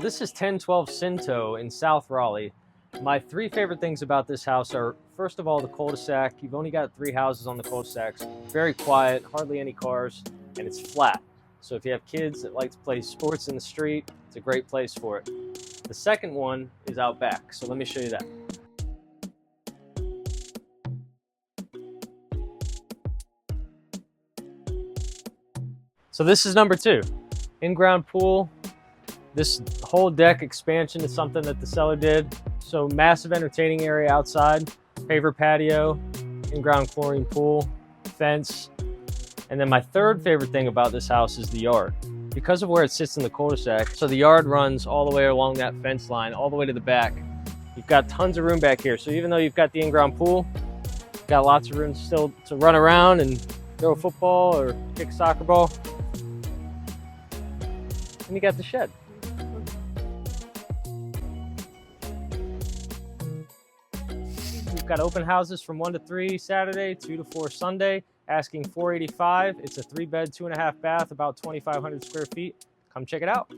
This is 1012 Synto in South Raleigh. My three favorite things about this house are, first of all, the cul-de-sac. You've only got 3 houses on the cul-de-sacs. Very quiet, hardly any cars, and it's flat. So if you have kids that like to play sports in the street, it's a great place for it. The second one is out back, so let me show you that. So this is number 2, in-ground pool. This whole deck expansion is something that the seller did. So massive entertaining area outside, paver patio, in-ground chlorine pool, fence. And then my third favorite thing about this house is the yard. Because of where it sits in the cul-de-sac, so the yard runs all the way along that fence line, all the way to the back. You've got tons of room back here. So even though you've got the in-ground pool, you've got lots of room still to run around and throw a football or kick a soccer ball. And you got the shed. We've got open houses from 1 to 3 Saturday, 2 to 4 Sunday, asking $485. It's a 3-bed, 2.5 bath, about 2,500 square feet. Come check it out.